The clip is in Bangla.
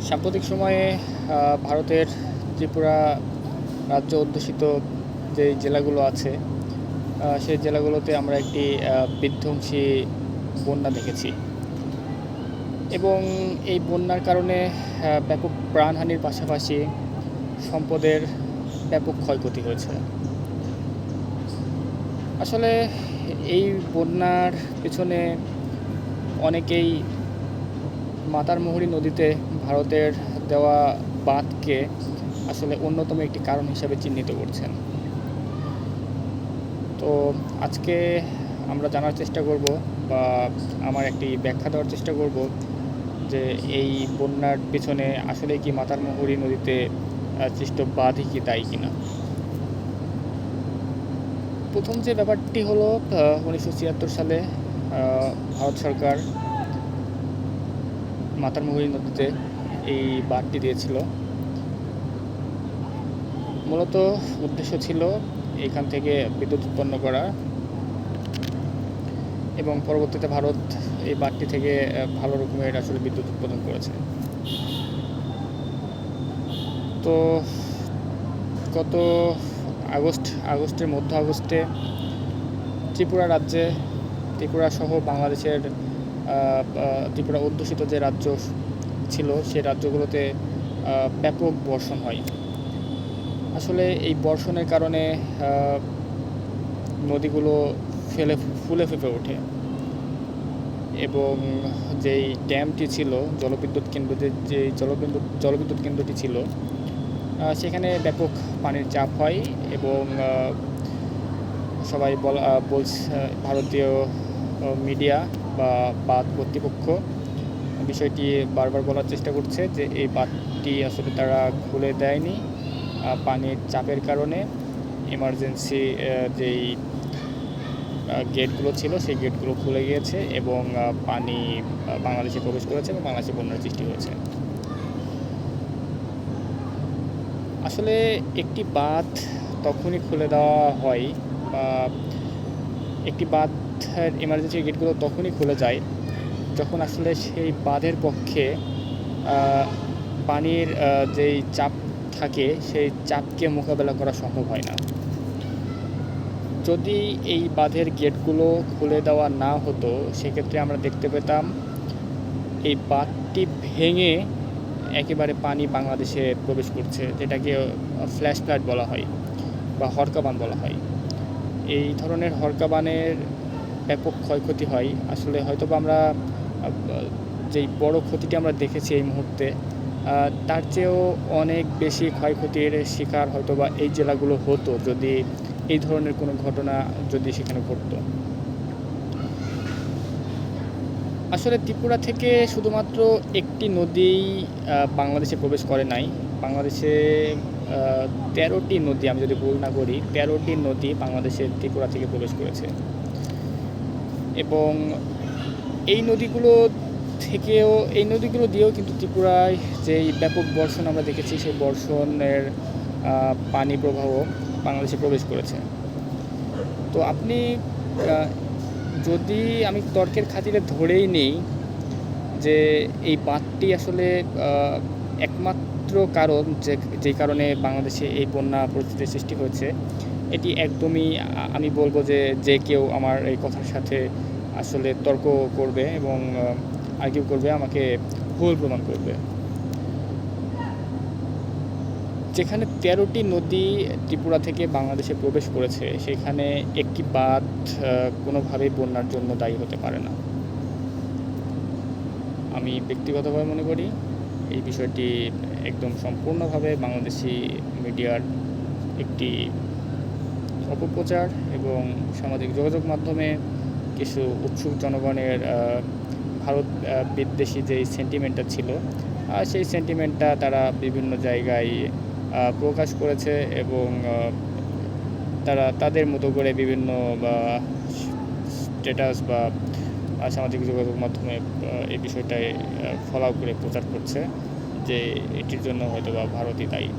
সাম্প্রতিক সময়ে ভারতের ত্রিপুরা রাজ্য অধ্যুষিত যে জেলাগুলো আছে, সেই জেলাগুলোতে আমরা একটি বিধ্বংসী বন্যা দেখেছি এবং এই বন্যার কারণে ব্যাপক প্রাণহানির পাশাপাশি সম্পদের ব্যাপক ক্ষয়ক্ষতি হয়েছে। আসলে এই বন্যার পেছনে অনেকেই মাতারমুহুরী নদীতে ভারতের দেওয়া বাঁধকে আসলে অন্যতম একটি কারণ হিসাবে চিহ্নিত করছেন। তো আজকে আমরা জানার চেষ্টা করব বা আমার একটি ব্যাখ্যা দেওয়ার চেষ্টা করব যে এই বন্যার পিছনে আসলে কি মাতারমুহুরী নদীতে সৃষ্ট বাঁধই কি দায়ী কিনা। প্রথম যে ব্যাপারটি হলো 1976 সালে ভারত সরকার মাতারমুহুরী নদীতে এই বাঁধটি দিয়েছিল। মূলত উদ্দেশ্য ছিল এখান থেকে বিদ্যুৎ উৎপন্ন করা এবং পরবর্তীতে ভারত এই বাঁধটি থেকে ভালো রকমের আসলে বিদ্যুৎ উৎপাদন করেছে। তো গত আগস্টের মধ্য আগস্টে ত্রিপুরা রাজ্যে, ত্রিপুরা সহ বাংলাদেশের ত্রিপুরা অধ্যুষিত যে রাজ্য ছিল সেই রাজ্যগুলোতে ব্যাপক বর্ষণ হয়। আসলে এই বর্ষণের কারণে নদীগুলো ফুলে ফেঁপে ওঠে এবং যেই ড্যামটি ছিল, জলবিদ্যুৎ কেন্দ্র যে জলবিদ্যুৎ কেন্দ্রটি ছিল, সেখানে ব্যাপক পানির চাপ হয় এবং সবাই বলছে, ভারতীয় মিডিয়া বা বাঁধ কর্তৃপক্ষ বিষয়টি বারবার বলার চেষ্টা করছে যে এই বাঁধটি আসলে তারা খুলে দেয়নি, পানির চাপের কারণে এমার্জেন্সি যেই গেটগুলো ছিল সেই গেটগুলো খুলে গিয়েছে এবং পানি বাংলাদেশে প্রবেশ করেছে এবং বাংলাদেশে বন্যার সৃষ্টি হয়েছে। আসলে একটি বাঁধ তখনই খুলে দেওয়া হয় বা একটি বাঁধের এমার্জেন্সি গেটগুলো তখনই খুলে যায় যখন আসলে সেই বাঁধের পক্ষে পানির যেই চাপ থাকে সেই চাপকে মোকাবেলা করা সম্ভব হয় না। যদি এই বাঁধের গেটগুলো খুলে দেওয়া না হতো সেক্ষেত্রে আমরা দেখতে পেতাম এই বাঁধটি ভেঙে একেবারে পানি বাংলাদেশে প্রবেশ করছে, যেটাকে ফ্ল্যাশ ফ্লাড বলা হয় বা হরকাবান বলা হয়। এই ধরনের হরকাবানের ব্যাপক ক্ষয়ক্ষতি হয়। আসলে হয়তো বা আমরা যেই বড় ক্ষতিটি আমরা দেখেছি এই মুহূর্তে, তার চেয়েও অনেক বেশি ক্ষয়ক্ষতির শিকার হয়তো বা এই জেলাগুলো হতো যদি এই ধরনের কোনো ঘটনা যদি সেখানে ঘটতো। আসলে ত্রিপুরা থেকে শুধুমাত্র একটি নদীই বাংলাদেশে প্রবেশ করে নাই। বাংলাদেশে 13টি নদী, আমি যদি ভুল না করি, 13টি নদী বাংলাদেশের ত্রিপুরা থেকে প্রবেশ করেছে এবং এই নদীগুলো দিয়েও কিন্তু ত্রিপুরায় যেই ব্যাপক বর্ষণ আমরা দেখেছি সেই বর্ষণের পানি প্রবাহ বাংলাদেশে প্রবেশ করেছে। তো আপনি যদি আমি তর্কের খাতিরে ধরেই নেই যে এই বাঁধটি আসলে একমাত্র কারণ যেই কারণে বাংলাদেশে এই বন্যা পরিস্থিতির সৃষ্টি হয়েছে, এটি একদমই আমি বলবো যে কেউ আমার এই কথার সাথে আসলে তর্ক করবে এবং আর্গিউ করবে, আমাকে ভুল প্রমাণ করবে। যেখানে 13টি নদী ত্রিপুরা থেকে বাংলাদেশে প্রবেশ করেছে সেখানে একটি বাঁধ কোনোভাবেই বন্যার জন্য দায়ী হতে পারে না। আমি ব্যক্তিগতভাবে মনে করি এই বিষয়টি একদম সম্পূর্ণভাবে বাংলাদেশি মিডিয়ার একটি অপপ্রচার এবং সামাজিক যোগাযোগ মাধ্যমে কিছু উৎসুক জনগণের ভারত বিদ্বেষী যেই সেন্টিমেন্টটা ছিল সেই সেন্টিমেন্টটা তারা বিভিন্ন জায়গায় প্রকাশ করেছে এবং তারা তাদের মতো করে বিভিন্ন স্ট্যাটাস বা সামাজিক যোগাযোগ মাধ্যমে এই বিষয়টাই ফলো করে প্রচার করছে যে এটির জন্য হয়তো বা ভারতই দায়ী।